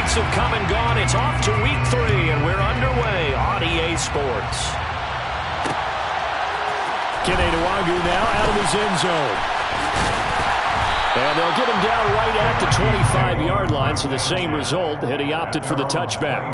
weeks have come and gone. It's off to week 3, and we're underway on EA Sports. Kenny now out of his end zone. And they'll get him down right at the 25-yard line, so the same result, and he opted for the touchback.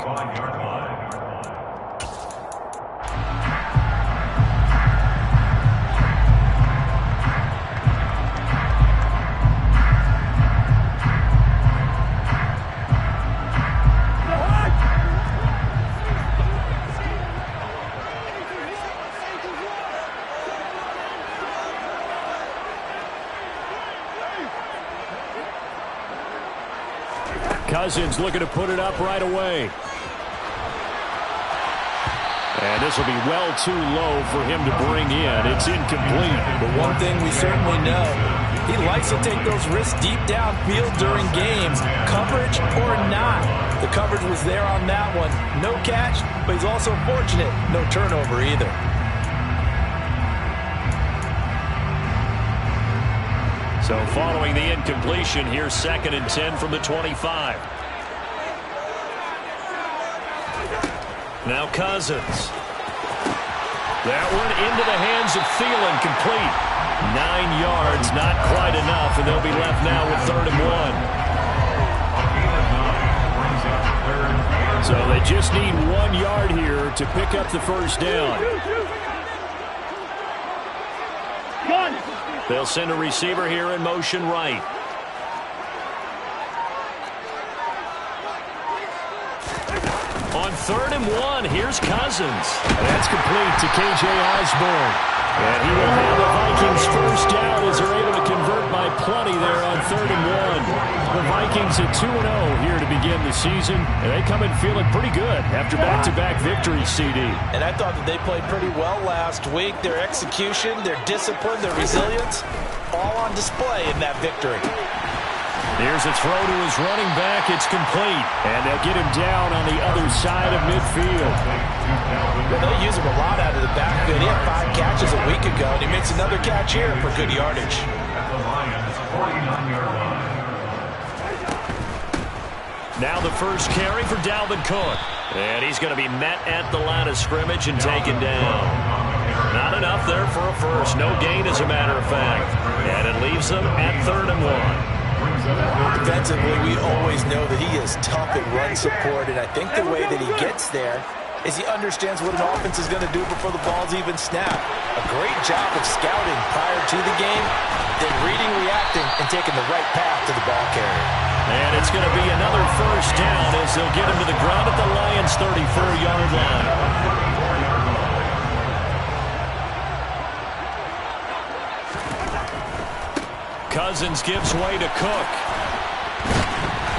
Cousins looking to put it up right away. And this will be well too low for him to bring in. It's incomplete. But one thing we certainly know, he likes to take those risks deep downfield during games, coverage or not. The coverage was there on that one. No catch, but he's also fortunate. No turnover either. So following the incompletion, here's 2nd and 10 from the 25. Now Cousins. That one into the hands of Thielen, complete. 9 yards, not quite enough, and they'll be left now with 3rd and 1. So they just need 1 yard here to pick up the first down. They'll send a receiver here in motion right. On 3rd and 1, here's Cousins. And that's complete to K.J. Osborne. And he will have the Vikings first down as they're able to convert by plenty there on 3rd and 1. The Vikings at 2-0 here to begin the season. And they come in feeling pretty good after back-to-back victories, CD. And I thought that they played pretty well last week. Their execution, their discipline, their resilience, all on display in that victory. Here's a throw to his running back. It's complete. And they'll get him down on the other side of midfield. Well, they use him a lot out of the backfield. He had 5 catches a week ago, and he makes another catch here for good yardage. Now the first carry for Dalvin Cook. And he's going to be met at the line of scrimmage and taken down. Not enough there for a first. No gain, as a matter of fact. And it leaves them at 3rd and 1. Defensively, we always know that he is tough at run support, and I think the way that he gets there is he understands what an offense is going to do before the ball's even snapped. A great job of scouting prior to the game, then reading, reacting, and taking the right path to the ball carrier. And it's going to be another first down as they'll get him to the ground at the Lions' 34-yard line. Cousins gives way to Cook.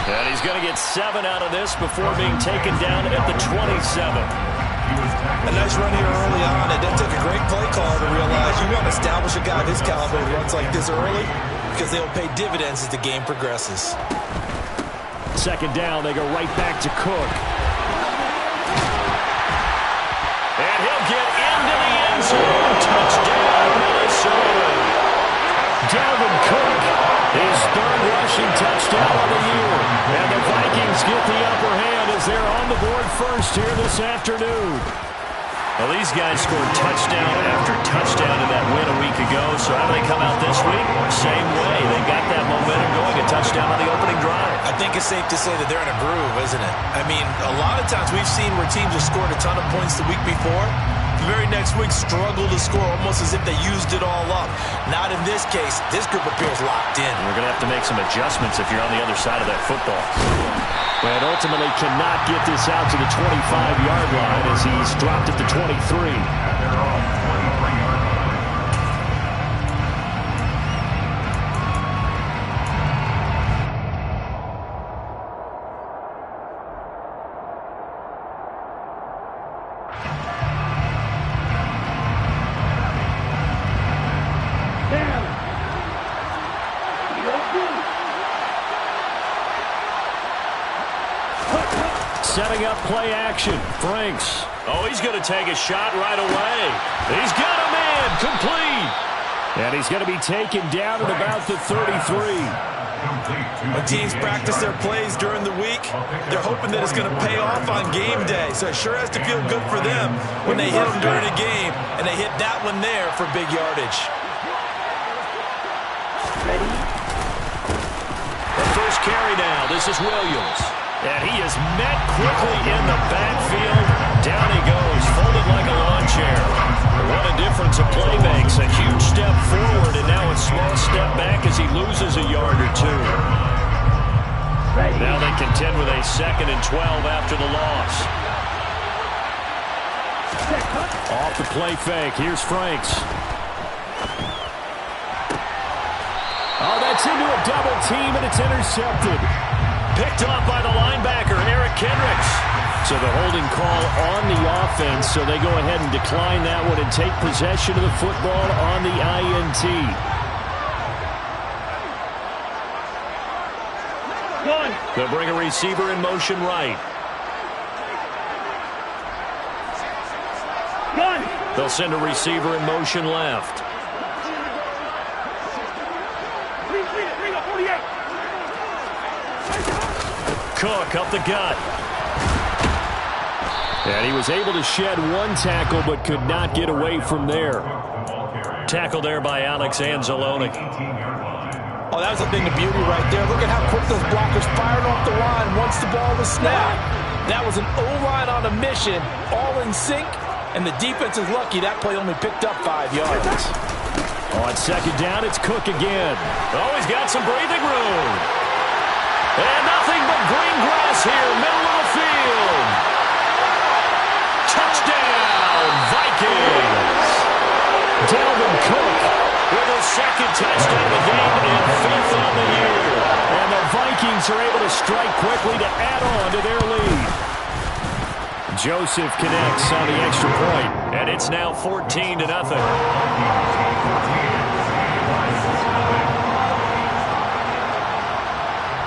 And he's going to get 7 out of this before being taken down at the 27. A nice run here early on. It does take a great play caller to realize you want to establish a guy of his caliber who runs like this early because they'll pay dividends as the game progresses. 2nd down, they go right back to Cook. And he'll get into the end zone. Touchdown, Minnesota. Dalvin Cook, his 3rd rushing touchdown of the year. And the Vikings get the upper hand as they're on the board first here this afternoon. Well, these guys scored touchdown after touchdown in that win a week ago. So how do they come out this week? Same way. They got that momentum going, a touchdown on the opening drive. I think it's safe to say that they're in a groove, isn't it? I mean, a lot of times we've seen where teams have scored a ton of points the week before. The very next week struggle to score almost as if they used it all up. Not in this case. This group appears locked in. We're going to have to make some adjustments if you're on the other side of that football. And ultimately cannot get this out to the 25-yard line as he's dropped at the 23. Setting up play action. Franks. Oh, he's going to take a shot right away. He's got a man complete. And he's going to be taken down at about the 33. When teams practice their plays during the week, they're hoping that it's going to pay off on game day. So it sure has to feel good for them when they hit them during a game, and they hit that one there for big yardage. The first carry now. This is Williams. And he is met quickly in the backfield. Down he goes, folded like a lawn chair. What a difference a play makes. A huge step forward and now a small step back as he loses a yard or two. Now they contend with a 2nd and 12 after the loss. Off the play fake. Here's Franks. Oh, that's into a double team, and it's intercepted. Picked off by the linebacker, Eric Kendricks. So the holding call on the offense, so they go ahead and decline that one and take possession of the football on the INT. They'll bring a receiver in motion right. They'll send a receiver in motion left. Cook up the gut. And he was able to shed one tackle but could not get away from there. Tackle there by Alex Anzalone. Oh, that was a thing of beauty right there. Look at how quick those blockers fired off the line once the ball was snapped. That was an O-line on a mission, all in sync, and the defense is lucky that play only picked up 5 yards. On 2nd down, it's Cook again. Oh, he's got some breathing room. And nothing but green grass here, middle of the field. Touchdown, Vikings. Dalvin Cook with his 2nd touchdown of the game and 5th on the year. And the Vikings are able to strike quickly to add on to their lead. Joseph connects on the extra point, and it's now 14-0.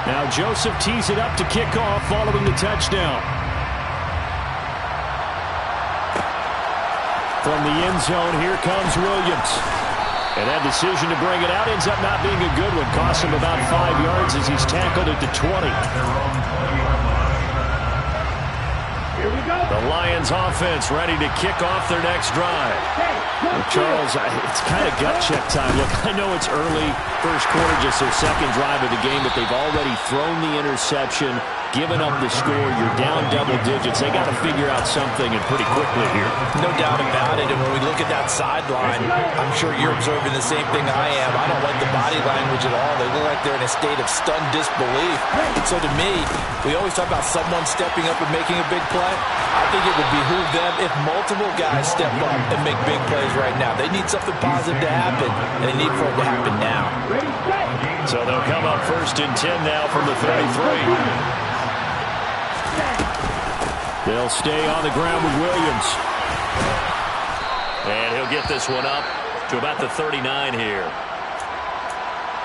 Now Joseph tees it up to kick off following the touchdown. From the end zone, here comes Williams. And that decision to bring it out ends up not being a good one. Costs him about 5 yards as he's tackled at the 20. Here we go. The Lions offense ready to kick off their next drive. Well, Charles, it's kind of gut check time. Look, I know it's early, first quarter, just their 2nd drive of the game, but they've already thrown the interception, given up the score. You're down double digits. They got to figure out something, and pretty quickly here. No doubt about it. And when we look at that sideline, I'm sure you're observing the same thing I am. I don't like the body language at all. They look like they're in a state of stunned disbelief. So to me, we always talk about someone stepping up and making a big play. I think it would behoove them if multiple guys step up and make big plays right now. They need something positive to happen, and they need for it to happen now. So they'll come up 1st and 10 now from the 33. They'll stay on the ground with Williams. And he'll get this one up to about the 39 here.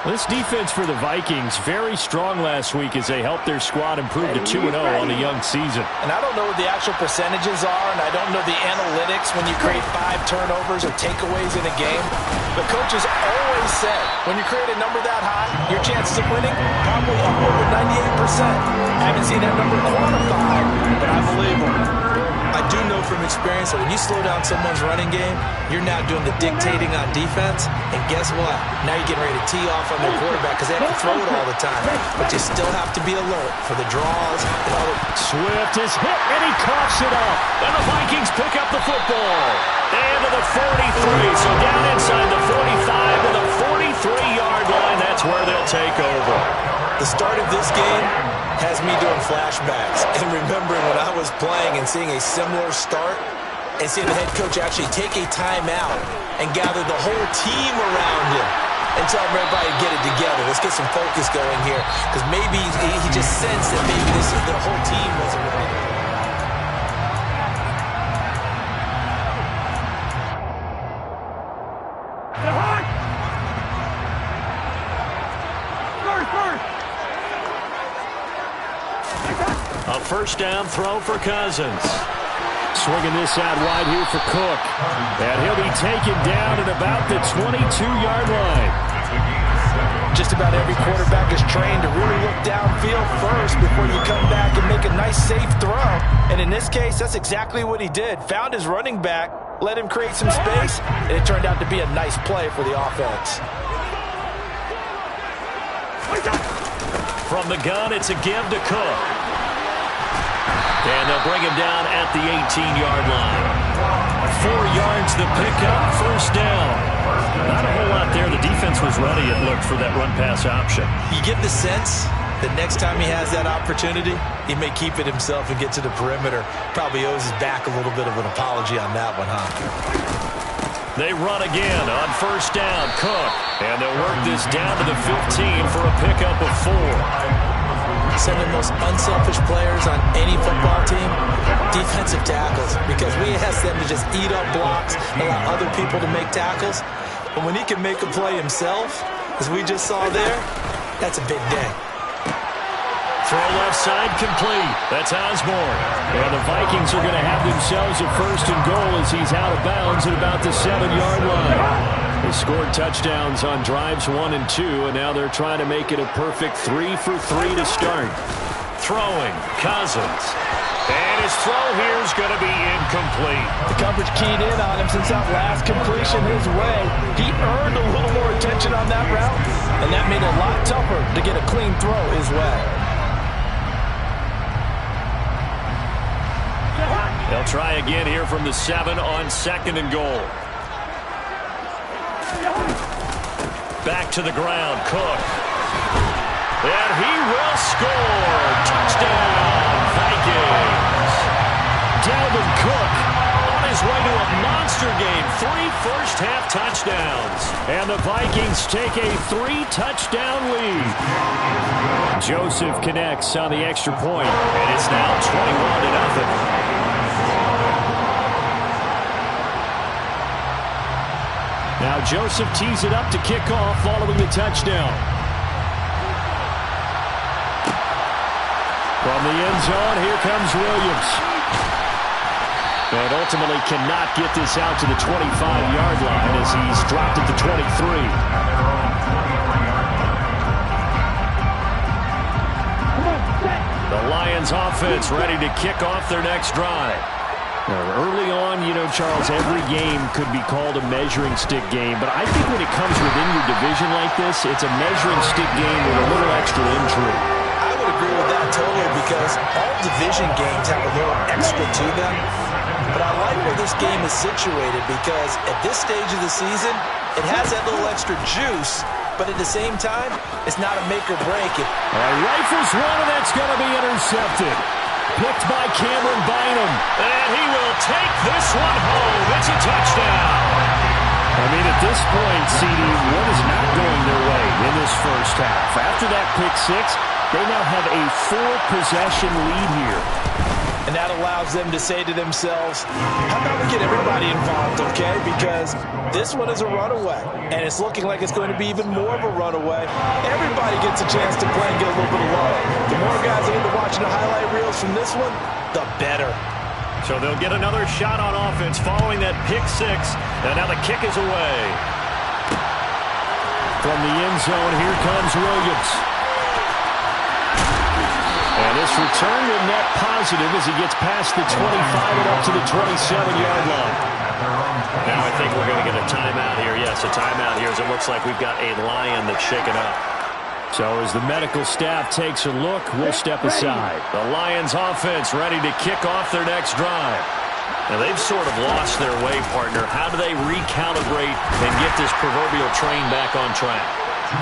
This defense for the Vikings, very strong last week as they helped their squad improve to 2-0 on the young season. And I don't know what the actual percentages are, and I don't know the analytics when you create 5 turnovers or takeaways in a game. But coaches always said, when you create a number that high, your chances of winning probably up over 98%. I haven't seen that number quantified, but I believe them. I do know from experience that when you slow down someone's running game, you're now doing the dictating on defense. And guess what? Now you're getting ready to tee off on their quarterback because they have to throw it all the time. But you still have to be alert for the draws and all the... Swift is hit, and he coughs it up. And the Vikings pick up the football. And to the 43. So down inside the 45 to the 43-yard line. That's where they'll take over. The start of this game has me doing flashbacks and remembering when I was playing and seeing a similar start and seeing the head coach actually take a timeout and gather the whole team around him and tell everybody to get it together. Let's get some focus going here, because maybe he just sensed that maybe the whole team wasn't ready. A first down throw for Cousins. Swinging this out wide here for Cook. And he'll be taken down at about the 22-yard line. Just about every quarterback is trained to really look downfield first before you come back and make a nice, safe throw. And in this case, that's exactly what he did. Found his running back, let him create some space, and it turned out to be a nice play for the offense. From the gun, it's a give to Cook. And they'll bring him down at the 18-yard line. 4 yards the pickup, first down. Not a whole lot there. The defense was ready, it looked, for that run-pass option. You get the sense that next time he has that opportunity, he may keep it himself and get to the perimeter. Probably owes his back a little bit of an apology on that one, huh? They run again on first down. Cook. And they'll work this down to the 15 for a pickup of 4. Some of the most unselfish players on any football team, defensive tackles, because we ask them to just eat up blocks, allow other people to make tackles. But when he can make a play himself, as we just saw there, that's a big day. Throw left side complete. That's Osborne. And the Vikings are going to have themselves a first and goal as he's out of bounds at about the 7-yard line. They scored touchdowns on drives 1 and 2, and now they're trying to make it a perfect 3 for 3 to start. Throwing, Cousins. And his throw here is going to be incomplete. The coverage keyed in on him since that last completion his way. He earned a little more attention on that route, and that made it a lot tougher to get a clean throw his way. They'll try again here from the 7 on second and goal. Back to the ground, Cook. And he will score. Touchdown, Vikings. Dalvin Cook on his way to a monster game. 3 first-half touchdowns. And the Vikings take a 3-touchdown lead. Joseph connects on the extra point, and it's now 21-0. Now Joseph tees it up to kick off following the touchdown. From the end zone, here comes Williams. And ultimately cannot get this out to the 25-yard line as he's dropped at the 23. The Lions offense ready to kick off their next drive. Early on, you know, Charles, every game could be called a measuring stick game, but I think when it comes within your division like this, it's a measuring stick game with a little extra intrigue. I would agree with that totally, because all division games have a little extra to them. But I like where this game is situated, because at this stage of the season, it has that little extra juice, but at the same time, it's not a make or break. Rifles one, and that's going to be intercepted. Picked by Cameron Bynum. And he will take this one home. It's a touchdown. I mean, at this point, CD, what is not going their way in this first half? After that pick 6, they now have a 4-possession lead here. And that allows them to say to themselves, how about we get everybody involved, okay? Because this one is a runaway, and it's looking like it's going to be even more of a runaway. Everybody gets a chance to play and get a little bit of love. The more guys are into watching the highlight reels from this one, the better. So they'll get another shot on offense following that pick 6, and now the kick is away. From the end zone, here comes Williams. And this return will net positive as he gets past the 25 and up to the 27-yard line. Now I think we're going to get a timeout here. Yes, a timeout here as it looks like we've got a Lion that's shaken up. So as the medical staff takes a look, we'll step aside. The Lions offense ready to kick off their next drive. Now they've sort of lost their way, partner. How do they recalibrate and get this proverbial train back on track?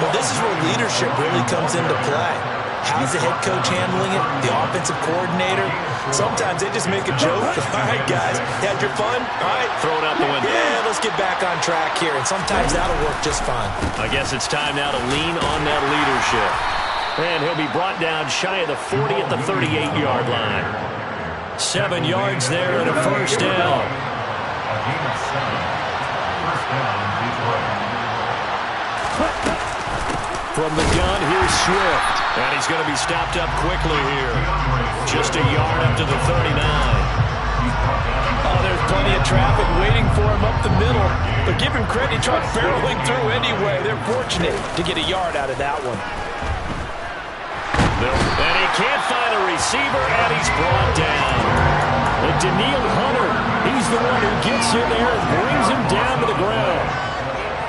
Well, this is where leadership really comes into play. How's the head coach handling it? The offensive coordinator? Sometimes they just make a joke. All right, guys, had your fun? All right. Throw it out the window. Yeah, let's get back on track here. And sometimes that'll work just fine. I guess it's time now to lean on that leadership. And he'll be brought down shy of the 40 at the 38-yard line. 7 yards there and a first down. From the gun, here's Swift. And he's going to be stopped up quickly here. Just a yard up to the 39. Oh, Oh, there's plenty of traffic waiting for him up the middle. But give him credit, he tried barreling through anyway. They're fortunate to get a yard out of that one. And he can't find a receiver, and he's brought down. And Daniil Hunter, he's the one who gets in there and brings him down to the ground.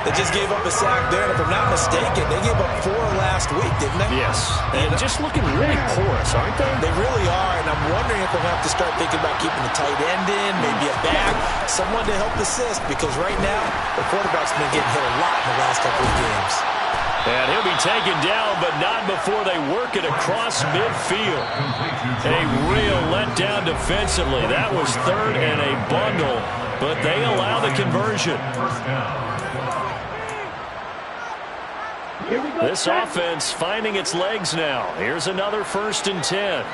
They just gave up a sack there, and if I'm not mistaken, they gave up 4 last week, didn't they? Yes, and just looking really porous, aren't they? They really are, and I'm wondering if they'll have to start thinking about keeping the tight end in, maybe a back, someone to help assist, because right now, the quarterback's been getting hit a lot in the last couple of games. And he'll be taken down, but not before they work it across midfield. A real letdown defensively. That was 3rd and a bundle, but they allow the conversion. This offense finding its legs now. Here's another 1st and 10.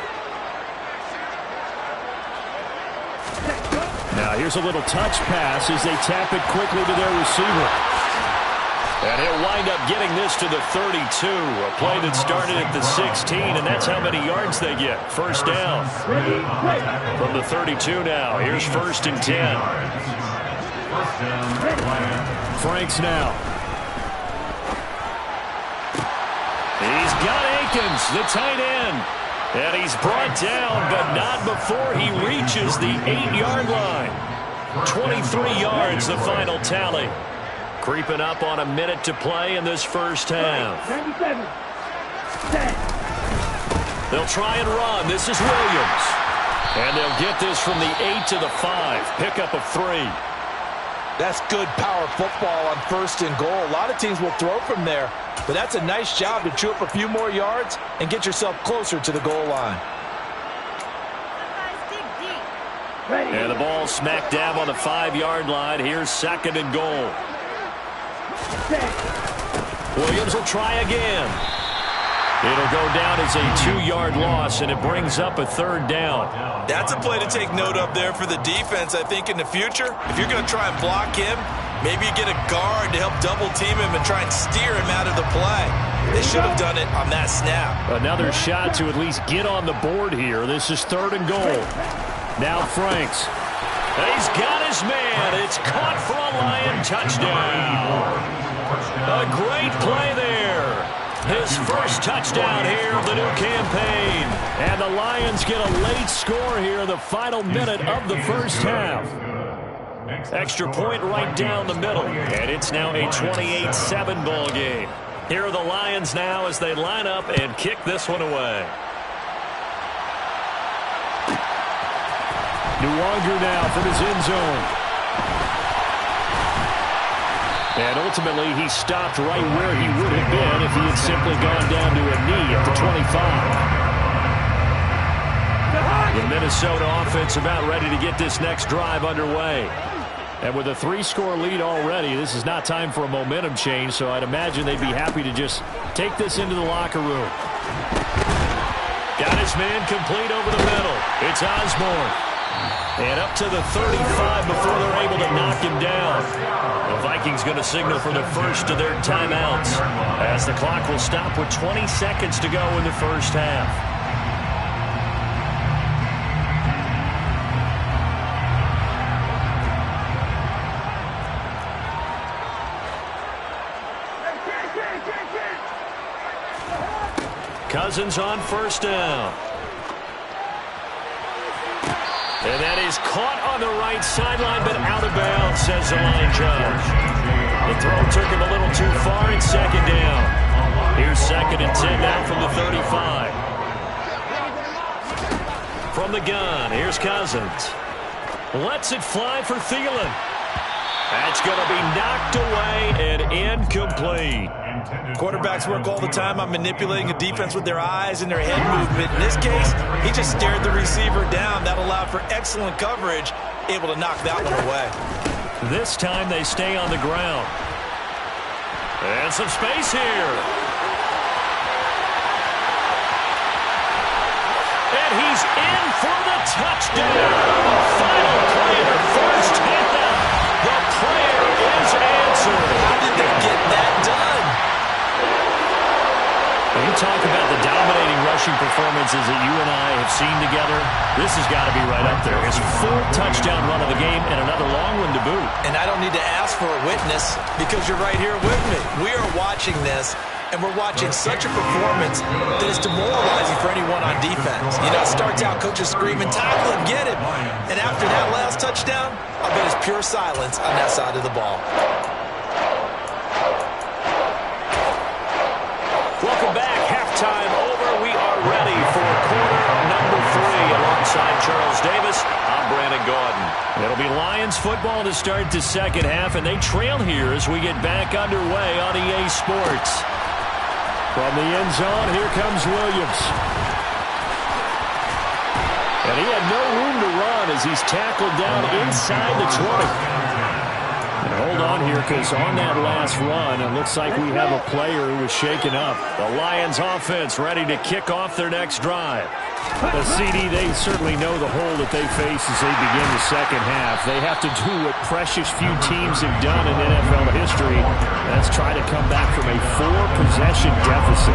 Now here's a little touch pass as they tap it quickly to their receiver. And he'll wind up getting this to the 32. A play that started at the 16, and that's how many yards they get. 1st down. From the 32 now. Here's 1st and 10. Franks now. He's got Akins, the tight end. And he's brought down, but not before he reaches the 8-yard line. 23 yards, the final tally. Creeping up on a minute to play in this first half. They'll try and run. This is Williams. And they'll get this from the 8 to the 5. Pickup of 3. That's good power football on 1st and goal. A lot of teams will throw from there, but that's a nice job to chew up a few more yards and get yourself closer to the goal line. And the ball smack dab on the 5-yard line. Here's 2nd and goal. Williams will try again. It'll go down as a 2-yard loss, and it brings up a 3rd down. That's a play to take note of there for the defense, I think, in the future. If you're going to try and block him, maybe you get a guard to help double-team him and try and steer him out of the play. They should have done it on that snap. Another shot to at least get on the board here. This is 3rd and goal. Now Franks. He's got his man. It's caught for a Lion touchdown. A great play there. His first touchdown here of the new campaign. And the Lions get a late score here in the final minute of the first half. Extra point right down the middle. And it's now a 28-7 ball game. Here are the Lions now as they line up and kick this one away. Nuwanger now from his end zone. And ultimately, he stopped right where he would have been if he had simply gone down to a knee at the 25. The Minnesota offense about ready to get this next drive underway. And with a 3-score lead already, this is not time for a momentum change, so I'd imagine they'd be happy to just take this into the locker room. Got his man complete over the middle. It's Osborne. And up to the 35 before they're able to knock him down. The Vikings going to signal for the first of their timeouts as the clock will stop with 20 seconds to go in the first half. Cousins on 1st down. And that is caught on the right sideline, but out of bounds, says the line judge. The throw took him a little too far in 2nd down. Here's 2nd and 10 now from the 35. From the gun, here's Cousins. Lets it fly for Thielen. That's going to be knocked away and incomplete. Quarterbacks work all the time on manipulating a defense with their eyes and their head movement. In this case, he just stared the receiver down. That allowed for excellent coverage, able to knock that one away. This time they stay on the ground. And some space here. And he's in for the touchdown. Final play of the first half. The prayer is answered. How did they get that done? You talk about the dominating rushing performance performances that you and I have seen together, this has got to be right up there. His 4th touchdown run of the game and another long one to boot. And I don't need to ask for a witness because you're right here with me. We are watching this, and we're watching such a performance that is demoralizing for anyone on defense. You know, it starts out coaches screaming, tackle him, get him. And after that last touchdown, I bet it's pure silence on that side of the ball. Welcome back. Halftime over. We are ready for quarter number 3. Alongside Charles Davis, I'm Brandon Gaudin. It'll be Lions football to start the second half, and they trail here as we get back underway on EA Sports. From the end zone, here comes Williams. And he had no room to run as he's tackled down inside the 20. And hold on here, because on that last run, it looks like we have a player who was shaken up. The Lions offense ready to kick off their next drive. The CD, they certainly know the hole that they face as they begin the second half. They have to do what precious few teams have done in NFL history. That's try to come back from a 4-possession deficit.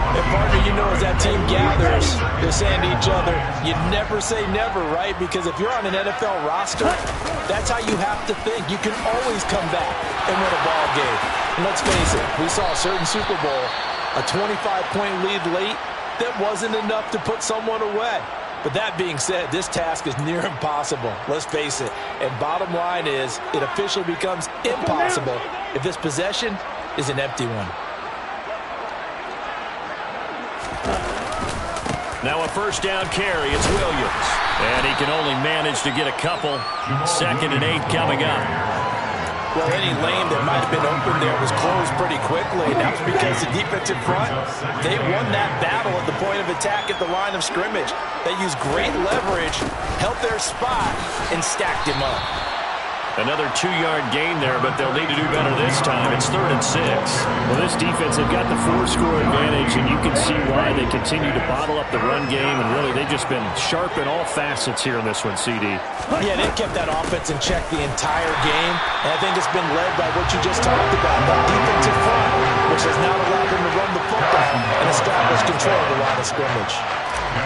And partner, you know, as that team gathers, they're saying to each other, you never say never, right? Because if you're on an NFL roster, that's how you have to think. You can always come back and win a ball game. And let's face it, we saw a certain Super Bowl, a 25-point lead late, that wasn't enough to put someone away. But that being said, this task is near impossible. Let's face it. And bottom line is, it officially becomes impossible if this possession is an empty one. Now a first down carry. It's Williams. And he can only manage to get a couple. 2nd and 8 coming up. Well, any lane that might have been open there was closed pretty quickly. And that's because the defensive front, they won that battle at the point of attack at the line of scrimmage. They used great leverage, held their spot, and stacked him up. Another 2-yard gain there, but they'll need to do better this time. It's 3rd and 6. Well, this defense, they've got the 4-score advantage, and you can see why they continue to bottle up the run game, and really they've just been sharp in all facets here in this one, CD. Yeah, they've kept that offense in check the entire game, and I think it's been led by what you just talked about, that defensive front, which has now allowed them to run the football and establish control of the line of scrimmage.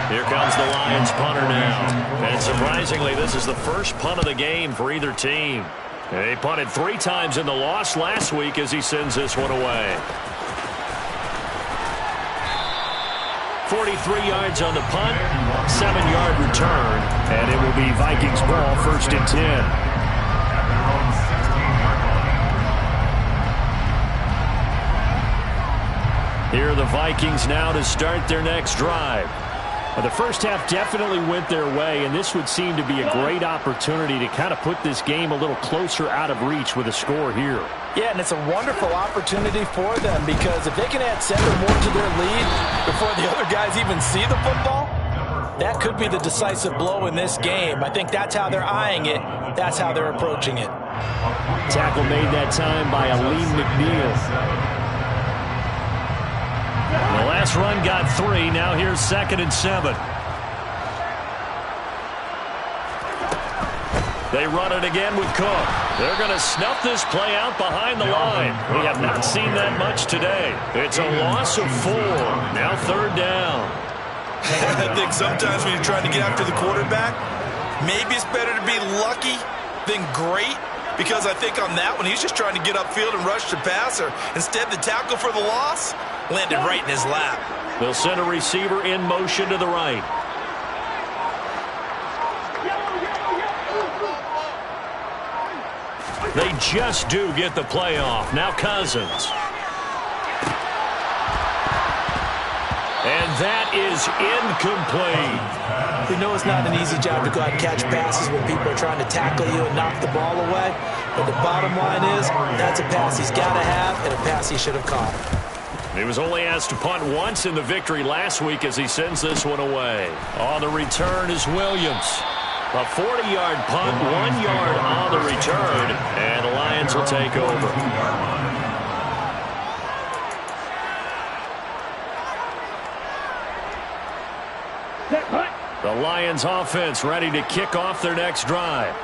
Here comes the Lions punter now. And surprisingly, this is the first punt of the game for either team. They punted 3 times in the loss last week as he sends this one away. 43 yards on the punt, 7-yard return, and it will be Vikings ball, 1st and 10. Here are the Vikings now to start their next drive. The first half definitely went their way, and this would seem to be a great opportunity to kind of put this game a little closer out of reach with a score here. Yeah, and it's a wonderful opportunity for them because if they can add 7 more to their lead before the other guys even see the football, that could be the decisive blow in this game. I think that's how they're eyeing it. That's how they're approaching it. Tackle made that time by Aleem McNeil. The last run got 3. Now here's 2nd and 7. They run it again with Cook. They're going to snuff this play out behind the line. We have not seen that much today. It's a loss of 4. Now 3rd down. I think sometimes when you're trying to get after the quarterback, maybe it's better to be lucky than great. Because I think on that one, he's just trying to get upfield and rush the passer. Instead, the tackle for the loss landed right in his lap. They'll send a receiver in motion to the right. They just do get the play off. Now Cousins. And that is incomplete. We know it's not an easy job to go out and catch passes when people are trying to tackle you and knock the ball away. But the bottom line is, that's a pass he's got to have and a pass he should have caught. He was only asked to punt once in the victory last week as he sends this one away. On the return is Williams. A 40-yard punt, 1 yard on the return, and the Lions will take over. The Lions offense ready to kick off their next drive.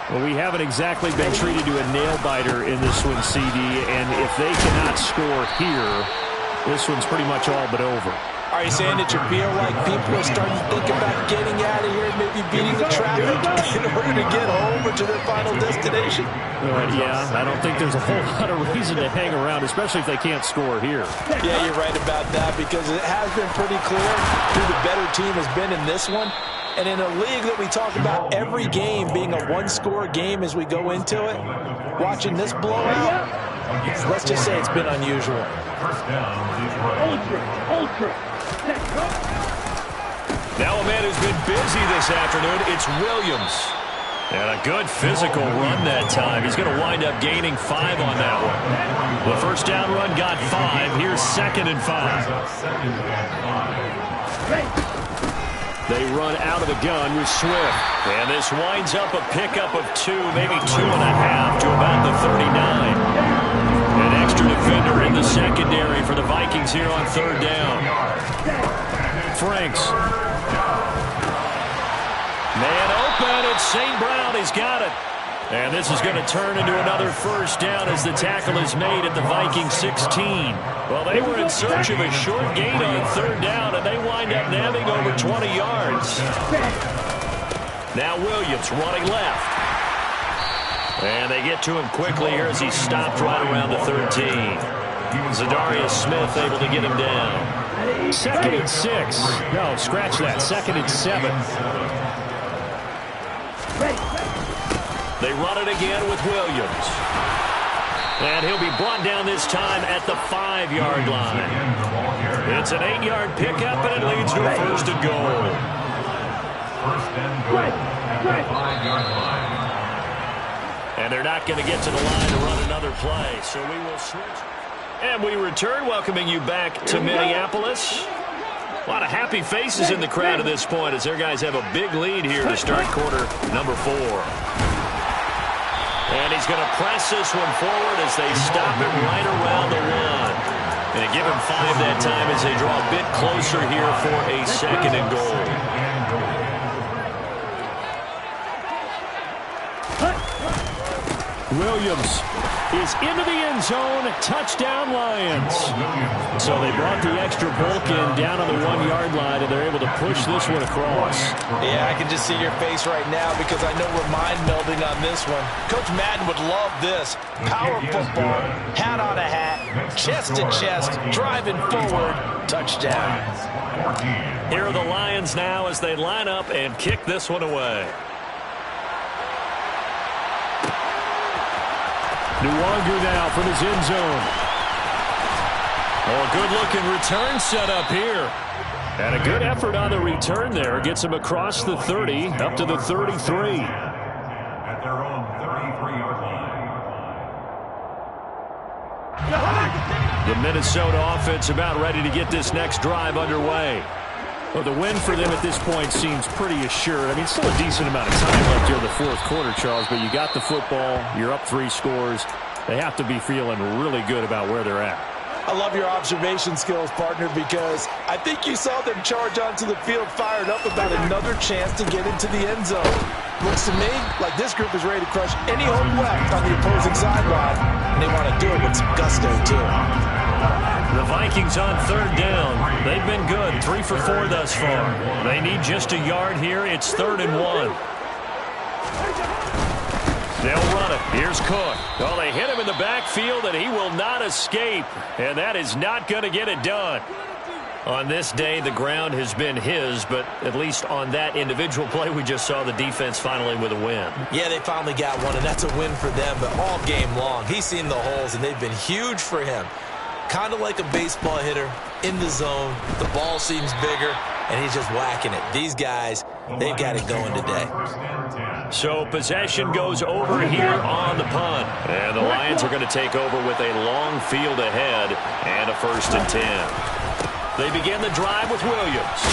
Well, we haven't exactly been treated to a nail-biter in this one, CD, and if they cannot score here, this one's pretty much all but over. All Are you saying that you feel like people are starting to think about getting out of here, maybe beating the traffic in order to get home or to their final destination? Yeah, I don't think there's a whole lot of reason to hang around, especially if they can't score here. Yeah, you're right about that, because it has been pretty clear who the better team has been in this one. And in a league that we talk about every game being a one-score game as we go into it, watching this blowout, let's just say it's been unusual. Now a man who's been busy this afternoon, it's Williams. And a good physical run that time. He's going to wind up gaining 5 on that one. The first down run got 5. Here's 2nd and 5. They run out of the gun with Swift. And this winds up a pickup of 2, maybe 2.5 to about the 39. An extra defender in the secondary for the Vikings here on 3rd down. Franks. Man open, it's St. Brown. He's got it. And this is going to turn into another first down as the tackle is made at the Vikings 16. Well, they were in search of a short gain on 3rd down, and they wind up nabbing over 20 yards. Now Williams running left. And they get to him quickly here as he stopped right around the 13. Zadarius Smith able to get him down. 2nd and 6. No, scratch that. 2nd and 7. They run it again with Williams. And he'll be brought down this time at the 5-yard line. It's an 8-yard pickup, and it leads to a 1st and goal. And they're not going to get to the line to run another play, so we will switch. And we return, welcoming you back to Minneapolis. A lot of happy faces in the crowd at this point as their guys have a big lead here to start quarter number 4. And he's going to press this one forward as they stop it right around the 1. And give him 5 that time as they draw a bit closer here for a 2nd and goal. Williams is into the end zone. Touchdown, Lions. So they brought the extra bulk in down on the 1-yard line, and they're able to push this one across. Yeah, I can just see your face right now because I know we're mind melding on this one. Coach Madden would love this. Power football, hat on a hat, chest to chest, driving forward, touchdown. Here are the Lions now as they line up and kick this one away. Nwangu now from his end zone. Oh, a good-looking return set up here. And a good effort on the return there. Gets him across the 30, up to the 33. At their own 33-yard line. The Minnesota offense about ready to get this next drive underway. Well, the win for them at this point seems pretty assured. I mean, still a decent amount of time left here in the 4th quarter, Charles, but you got the football, you're up 3 scores. They have to be feeling really good about where they're at. I love your observation skills, partner, because I think you saw them charge onto the field fired up about another chance to get into the end zone. Looks to me like this group is ready to crush any hope left on the opposing sideline, and they want to do it with some gusto, too. The Vikings on 3rd down. They've been good, 3 for 4 thus far. They need just a yard here. It's 3rd and 1. They'll run it. Here's Cook. Well, they hit him in the backfield, and he will not escape. And that is not going to get it done. On this day, the ground has been his, but at least on that individual play, we just saw the defense finally with a win. Yeah, they finally got one, and that's a win for them. But all game long, he's seen the holes, and they've been huge for him. Kind of like a baseball hitter in the zone. The ball seems bigger, and he's just whacking it. These guys, they've got it going today. So possession goes over here on the punt. And the Lions are going to take over with a long field ahead and a 1st and 10. They begin the drive with Williams.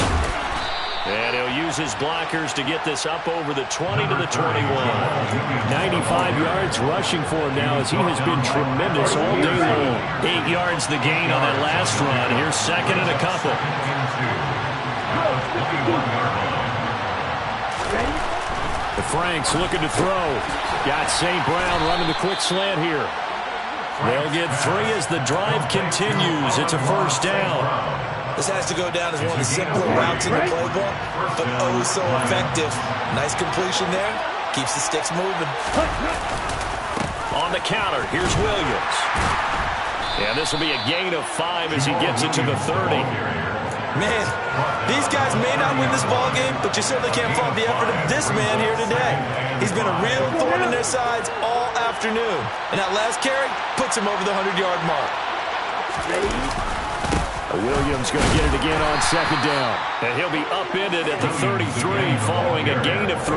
And he'll use his blockers to get this up over the 20 to the 21. 95 yards rushing for him now as he has been tremendous all day long. 8 yards the gain on that last run. Here's 2nd and a couple. The Franks looking to throw. Got St. Brown running the quick slant here. They'll get 3 as the drive continues. It's a 1st down. This has to go down as one of the simpler routes in the playbook, but oh so effective. Nice completion there. Keeps the sticks moving. On the counter, here's Williams. And this will be a gain of 5 as he gets it to the 30. Man, these guys may not win this ball game, but you certainly can't fault the effort of this man here today. He's been a real thorn in their sides all afternoon. And that last carry puts him over the 100-yard mark. Williams going to get it again on second down. And he'll be upended at the 33 following a gain of 3.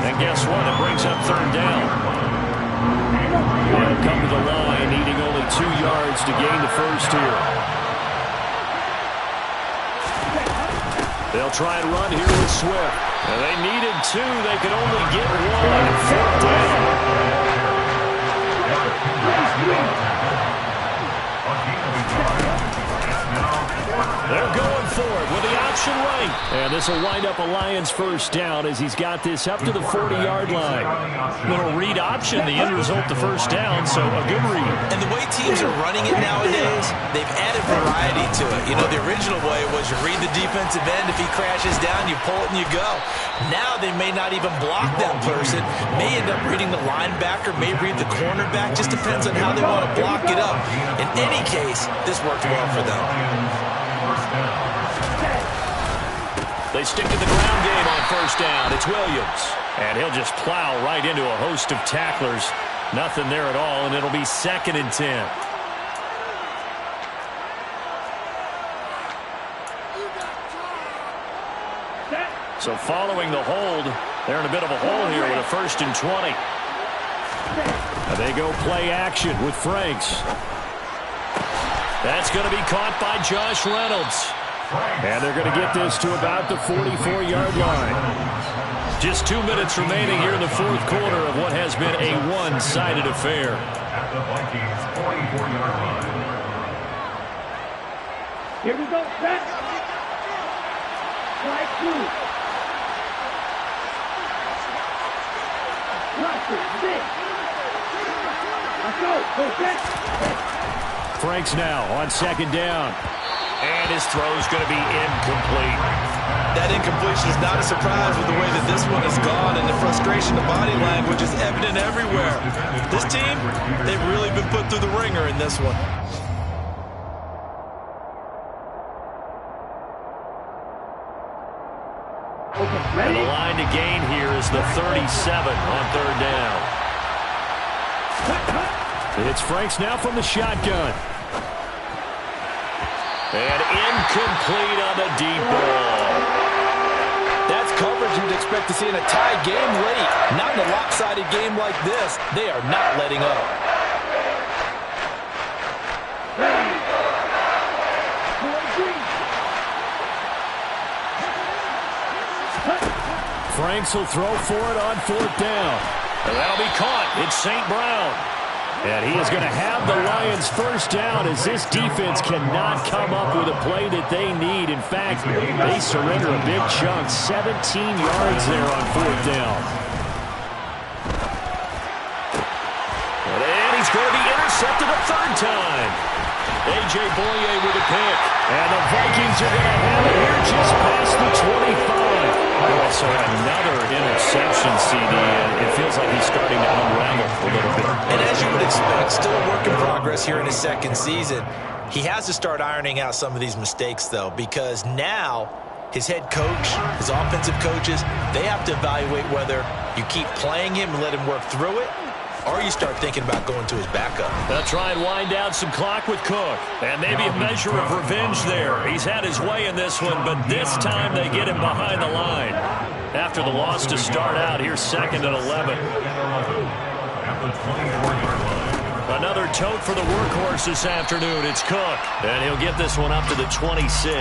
And guess what? It brings up third down. They'll come to the line, needing only 2 yards to gain the first here. They'll try and run here with Swift. And they needed 2. They could only get 1. Fourth down. They're going for it with the option right. And this will wind up a Lions first down as he's got this up to the 40-yard line. Little read option, the end result, the first down, so a good read. And the way teams are running it nowadays, they've added variety to it. You know, the original way was you read the defensive end. If he crashes down, you pull it and you go. Now they may not even block that person. May end up reading the linebacker, may read the cornerback. Just depends on how they want to block it up. In any case, this worked well for them. They stick to the ground game on first down. It's Williams. And he'll just plow right into a host of tacklers. Nothing there at all, and it'll be 2nd and 10. So following the hold, they're in a bit of a hole here with a 1st and 20. And they go play action with Franks. That's going to be caught by Josh Reynolds. And they're going to get this to about the 44-yard line. Just 2 minutes remaining here in the fourth quarter of what has been a one-sided affair. At the Vikings 44-yard line. Here we go, back. Right through. Let's go. Go back. Franks now on second down. And his throw's going to be incomplete. That incompletion is not a surprise with the way that this one has gone, and the frustration, the body language is evident everywhere. This team, they've really been put through the ringer in this one. And the line to gain here is the 37 on third down. It's Franks now from the shotgun. And incomplete on the deep ball. That's coverage you'd expect to see in a tie game late. Not in a lopsided game like this. They are not letting up. Franks will throw for it on fourth down. And that'll be caught. It's St. Brown. And he is going to have the Lions first down as this defense cannot come up with a play that they need. In fact, they surrender a big chunk, 17 yards there on fourth down. And he's going to be intercepted a third time. A.J. Boye with a pick. And the Vikings are going to have it here just past the 25. Also another interception, CD, and it feels like he's starting to unravel a little bit. And as you would expect, still a work in progress here in his second season. He has to start ironing out some of these mistakes, though, because now his head coach, his offensive coaches, they have to evaluate whether you keep playing him and let him work through it, or you start thinking about going to his backup. They'll try and wind down some clock with Cook. And maybe a measure of revenge there. He's had his way in this one, but this time they get him behind the line. After the loss to start out, here's 2nd and 11. Another tote for the workhorse this afternoon. It's Cook. And he'll get this one up to the 26.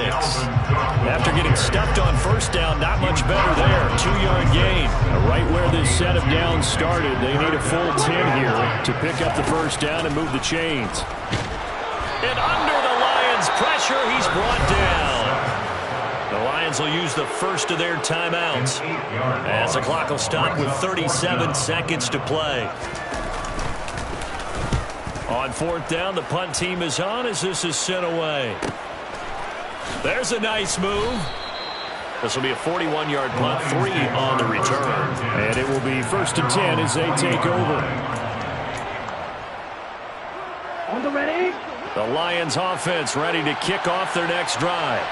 After getting stuffed on first down, not much better there. 2-yard gain. Right where this set of downs started, they need a full 10 here to pick up the first down and move the chains. And under the Lions' pressure, he's brought down. The Lions will use the first of their timeouts as the clock will stop with 37 seconds to play. On fourth down, the punt team is on as this is sent away. There's a nice move. This will be a 41-yard punt, 3 on the return. And it will be 1st and 10 as they take over. On the ready. The Lions offense ready to kick off their next drive.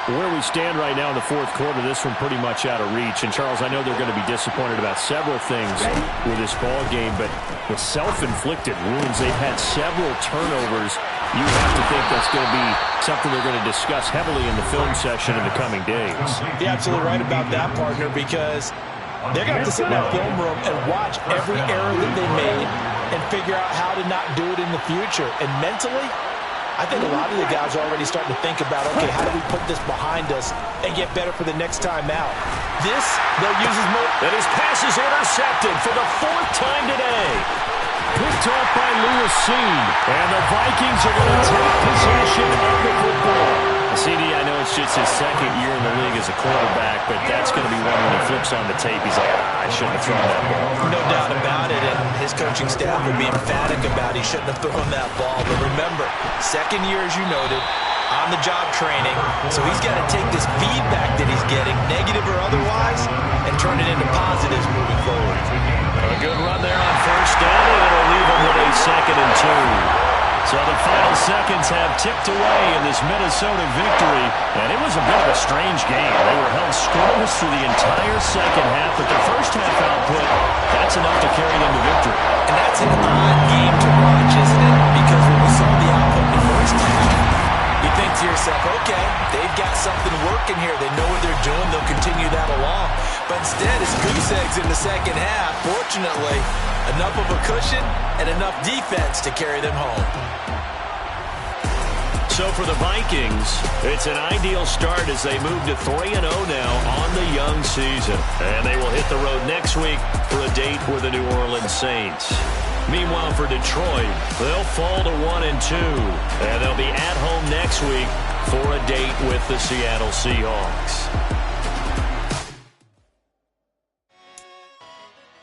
Where we stand right now in the 4th quarter, this one pretty much out of reach. And, Charles, I know they're going to be disappointed about several things with this ball game, but the self-inflicted wounds, they've had several turnovers. You have to think that's going to be something they're going to discuss heavily in the film session in the coming days. You're absolutely right about that, partner, because they're going to have to sit in that film room and watch every error that they made and figure out how to not do it in the future. And mentally, I think a lot of the guys are already starting to think about, okay, how do we put this behind us and get better for the next time out? This, they'll use as more. And his pass is intercepted for the 4th time today. Picked off by Lewis C. And the Vikings are going to take possession of the football. CD, I know it's just his 2nd year in the league as a quarterback, but that's going to be one when he flips on the tape. He's like, I shouldn't have thrown that ball. No doubt about it, and his coaching staff will be emphatic about he shouldn't have thrown that ball. But remember, 2nd year, as you noted, on-the-job training, so he's got to take this feedback that he's getting, negative or otherwise, and turn it into positives moving forward. A good run there on 1st down, and it'll leave him with a 2nd and 2. So the final seconds have ticked away in this Minnesota victory, and it was a bit of a strange game. They were held scoreless through the entire 2nd half, but the 1st half output, that's enough to carry them to victory. And that's an odd game to watch, isn't it? Because when we saw the output in the 1st half, you think to yourself, okay, they've got something working here. They know what they're doing. They'll continue that along. But instead, it's goose eggs in the 2nd half. Fortunately, enough of a cushion and enough defense to carry them home. So for the Vikings, it's an ideal start as they move to 3-0 now on the young season. And they will hit the road next week for a date with the New Orleans Saints. Meanwhile, for Detroit, they'll fall to 1-2. And they'll be at home next week for a date with the Seattle Seahawks.